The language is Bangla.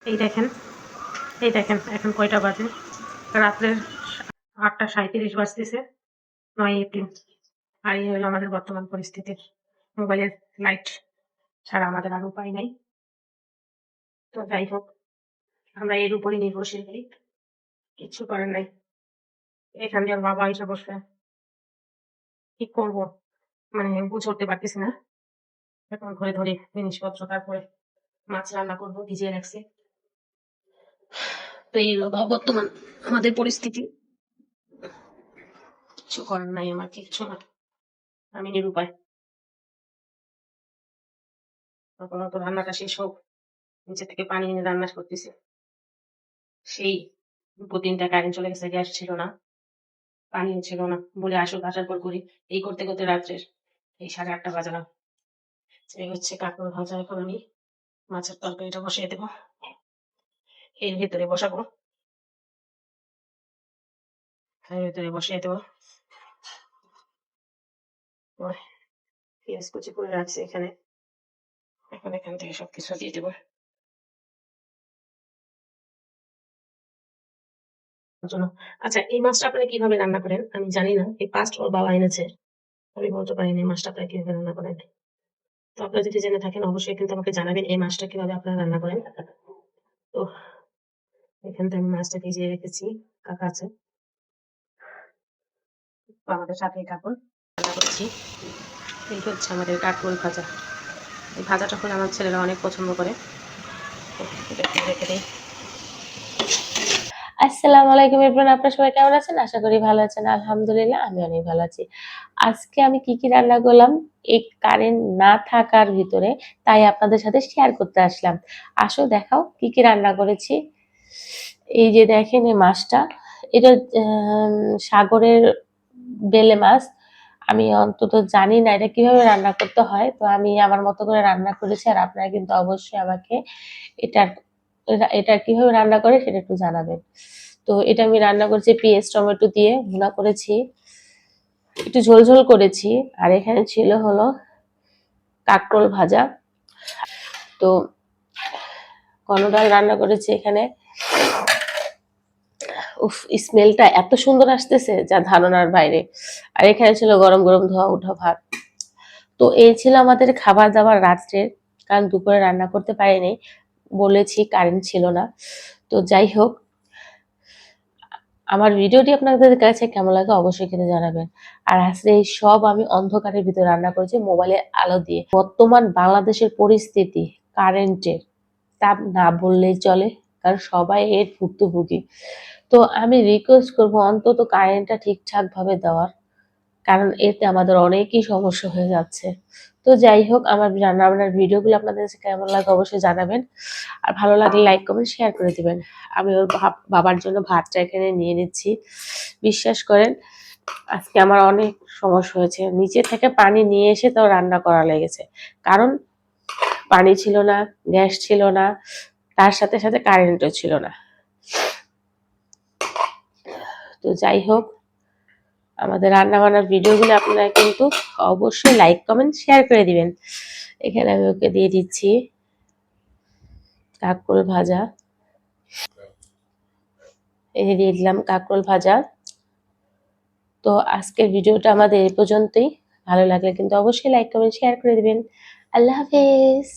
এই দেখেন এখন কয়টা বাজে, রাত্রের 8:37 বাজতেছে, 9 এপ্রিল। আর এই হলো আমাদের বর্তমান পরিস্থিতি। মোবাইলের লাইট ছাড়া আমাদের আর উপায় নাই। তো যাই হোক, আমরা এর উপরই নির্ভরশীল করি, কিচ্ছু করার নাই। এখান দিয়ে বাবা এসে বসবে, কি করবো মানে বুঝে উঠতে পারতেছি না। এখন ঘরে ধরে জিনিসপত্র, তারপরে মাছ রান্না করবো, ভিজিয়ে রাখছি। তো এই হলো বর্তমান আমাদের পরিস্থিতি, কিছু করার নাই আমার, কিচ্ছু না, আমি নিরুপায়। তো রান্নাটা শেষ হোক, নিচে থেকে পানি এনে রান্না করতেছি। সেই 2-3টা কারেন্ট চলে গেছে, গ্যাস ছিল না, পানিও ছিল না, বলে আসুক, আসার পর করি। এই করতে করতে রাত্রের এই 8:30 বাজালাম। এই হচ্ছে কাঁকড় ভাজা। এখন আমি মাছের তরকারিটা বসিয়ে দেবো, এর ভিতরে বসাবো, এর ভিতরে বসিয়ে দেবো। পেঁয়াজ কুচি করে রাখছি এখানে, এখন এখান থেকে সবকিছু দিয়ে দেবো জন্য। আচ্ছা, এই মাছটা আপনারা কিভাবে রান্না করেন আমি জানি না, এই ফার্স্ট ওর বাবা এনেছে, আমি বলতে পারিনি এই মাছটা আপনারা কিভাবে রান্না করেন। তো আপনারা যদি জেনে থাকেন অবশ্যই কিন্তু আমাকে জানাবেন এই মাছটা কিভাবে আপনারা রান্না করেন। তো এখান থেকে আমি মাছটা ভিজিয়ে রেখেছি, কাকা আছে আমাদের সাথে, কাপড় রান্না করেছি। এই হচ্ছে আমাদের কাঁকরোল ভাজা। এই ভাজাটা করে আমার ছেলেরা অনেক পছন্দ করে। তো এটা একটু রেখে দিই। আসসালামু আলাইকুম এভরিওয়ান, আপনারা সবাই কেমন আছেন? আশা করি ভালো আছেন। আলহামদুলিল্লাহ আমি অনেক ভালো আছি। আজকে আমি কি রান্না করলাম এই কারেন্ট না থাকার ভিতরে, তাই আপনাদের সাথে শেয়ার করতে আসলাম। আসো দেখাও কি রান্না করেছি। এই যে দেখেন এই মাছটা, এটা সাগরের বেলে মাছ। আমি অন্তত জানি না এটা কিভাবে রান্না করতে হয়, তো আমি আমার মতো করে রান্না করেছি। আর আপনারা কিন্তু অবশ্যই আমাকে এটার এটা কিভাবে রান্না করে সেটা একটু জানাবেন। তো এটা আমি রান্না করেছি পেঁয়াজ টমেটো দিয়ে ভুনা করেছি, একটু ঝোল ঝোল করেছি। আর এখানে ছিল হলো কাঁকরোল ভাজা। তো ঘন ডাল রান্না করেছি এখানে। উফ, স্মেলটা এত সুন্দর আসতেছে যা ধারণার বাইরে। আর এখানে ছিল গরম গরম ধোয়া ওঠা ভাত। তো এই ছিল আমাদের খাবার দাবার রাত্রের, কারণ দুপুরে রান্না করতে পারিনি, বলেছি কারেন্ট ছিল না। তো যাই হোক, আমার ভিডিওটি আপনাদের কাছে কেমন লাগে অবশ্যই কিন্তু জানাবেন। আর আজকে এই সব আমি অন্ধকারের ভিতরে রান্না করেছি মোবাইলের আলো দিয়ে। বর্তমান বাংলাদেশের পরিস্থিতি কারেন্টের, তা না বললেই চলে, কারণ সবাই এর ভুক্তভোগী। তো আমি রিকোয়েস্ট করব অন্তত কারেন্টটা ঠিকঠাক ভাবে দেওয়ার, কারণ এতে আমাদের অনেকই সমস্যা হয়ে যাচ্ছে। তো যাই হোক, আমার রান্না বান্নার ভিডিওগুলো আপনাদের কাছে কেমন লাগে অবশ্যই জানাবেন। আর ভালো লাগলে লাইক কমেন্ট শেয়ার করে দিবেন। আমি ওর বাবার জন্য ভাতটা এখানে নিয়ে নিচ্ছি। বিশ্বাস করেন আজকে আমার অনেক সমস্যা হয়েছে, নিচে থেকে পানি নিয়ে এসে তাও রান্না করা লেগেছে। কারণ পানি ছিল না, গ্যাস ছিল না, তার সাথে সাথে কারেন্টও ছিল না। তো যাই হোক, আমাদের রান্না বান্নার ভিডিওগুলো আপনারা কিন্তু অবশ্যই লাইক কমেন্ট শেয়ার করে দিবেন। এখানে আমি ওকে দিয়ে দিচ্ছি কাঁকরোল ভাজা, এই দিয়ে দিলাম কাঁকরোল ভাজা। তো আজকের ভিডিওটা আমাদের এই পর্যন্তই। ভালো লাগলে কিন্তু অবশ্যই লাইক কমেন্ট শেয়ার করে দিবেন। আল্লাহ হাফেজ।